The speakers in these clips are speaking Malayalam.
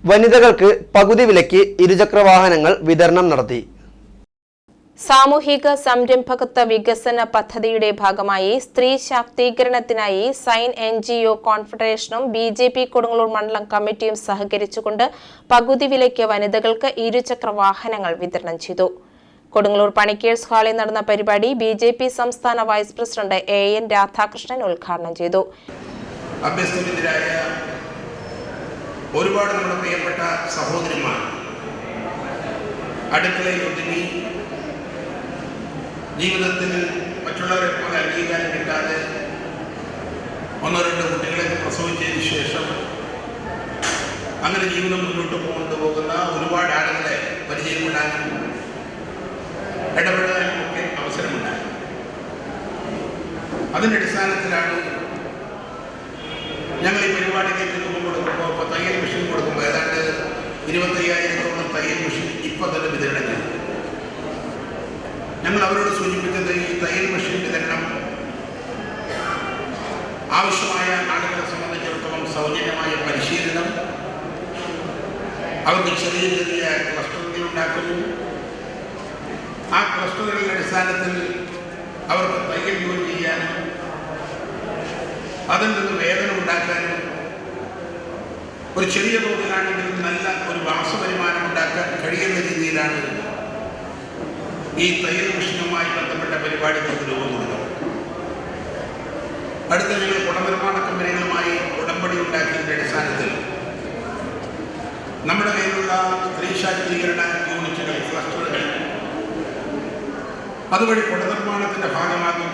വനിതകൾക്ക് പകുതി വിലയ്ക്ക് ഇരുചക്രവാഹനങ്ങൾ വിതരണം നടത്തി. സാമൂഹിക സംരംഭകത്വ വികസന പദ്ധതിയുടെ ഭാഗമായി സ്ത്രീ ശാക്തീകരണത്തിനായി സൈൻ NGO കോൺഫെഡറേഷനും BJP കൊടുങ്ങല്ലൂർ മണ്ഡലം കമ്മിറ്റിയും സഹകരിച്ചുകൊണ്ട് പകുതി വിലയ്ക്ക് വനിതകൾക്ക് ഇരുചക്രവാഹനങ്ങൾ വിതരണം ചെയ്തു. കൊടുങ്ങല്ലൂർ പണിക്കേഴ്സ് ഹാളിൽ നടന്ന പരിപാടി BJP സംസ്ഥാന വൈസ് പ്രസിഡന്റ് AN രാധാകൃഷ്ണൻ ഉദ്ഘാടനം ചെയ്തു. ഒരുപാട് നമ്മുടെ പ്രിയപ്പെട്ട സഹോദരിമാർ അടുക്കളയിൽ ഒതുങ്ങി ജീവിതത്തിൽ മറ്റുള്ളവരെ പോലെ അംഗീകാരം കിട്ടാതെ ഒന്നോ രണ്ടോ കുട്ടികളെ പ്രസവിച്ചതിന് ശേഷം അങ്ങനെ ജീവിതം മുന്നോട്ട് കൊണ്ടുപോകുന്ന ഒരുപാട് ആളുകളെ പരിചയപ്പെടാനും ഇടപെടാനും ഒക്കെ അവസരമുണ്ടായി. അതിൻ്റെ അടിസ്ഥാനത്തിലാണ് ഞങ്ങൾ ഈ പരിപാടിക്ക് രൂപം കൊടുക്കുമ്പോൾ ഇപ്പോൾ തയ്യൽ മെഷീൻ കൊടുക്കുമ്പോൾ ഏതാണ്ട് 25,000-ഓളം തയ്യൽ മെഷീൻ ഇപ്പോൾ തന്നെ വിതരണം ചെയ്തു. ഞങ്ങൾ അവരോട് സൂചിപ്പിച്ചത് ഈ തയ്യൽ മെഷീൻ വിതരണം ആവശ്യമായ ആളുകളെ സംബന്ധിച്ചിടത്തോളം സൗജന്യമായ പരിശീലനം, അവർക്ക് ചെറിയ ചെറിയ ക്ലസ്റ്ററുകൾ ഉണ്ടാക്കുന്നു. ആ ക്ലസ്റ്ററുകളുടെ അടിസ്ഥാനത്തിൽ അവർക്ക് തയ്യൽ ജോലി ചെയ്യാനും അതിൽ നിന്ന് വേതനം ഉണ്ടാക്കാനും ഒരു ചെറിയ തോതിലാണെങ്കിലും നല്ല ഒരു മാസവരുമാനം ഉണ്ടാക്കാൻ കഴിയുന്ന രീതിയിലാണ് ഈ തയ്യൽ മെഷീനുമായി ബന്ധപ്പെട്ട പരിപാടികൾക്ക് രൂപം കൊടുക്കുന്നത്. അടുത്ത ഞങ്ങൾ കുടനിർമ്മാണ കമ്പനികളുമായി ഉടമ്പടി ഉണ്ടാക്കിയതിൻ്റെ അടിസ്ഥാനത്തിൽ നമ്മുടെ കയ്യിലുള്ള സ്ത്രീ ശാക്തീകരണ യൂണിറ്റുകൾ, ക്ലസ്റ്ററുകൾ അതുവഴി കുടനിർമ്മാണത്തിന്റെ ഭാഗമാകും.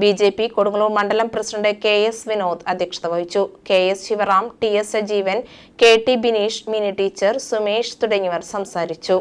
BJP കൊടുങ്ങല്ലൂർ മണ്ഡലം പ്രസിഡന്റ് KS വിനോദ് അധ്യക്ഷത വഹിച്ചു. KS Sivaram, TS Sajeevan, KT Bineesh, Mini teacher, Sumesh തുടങ്ങിയവർ സംസാരിച്ചു.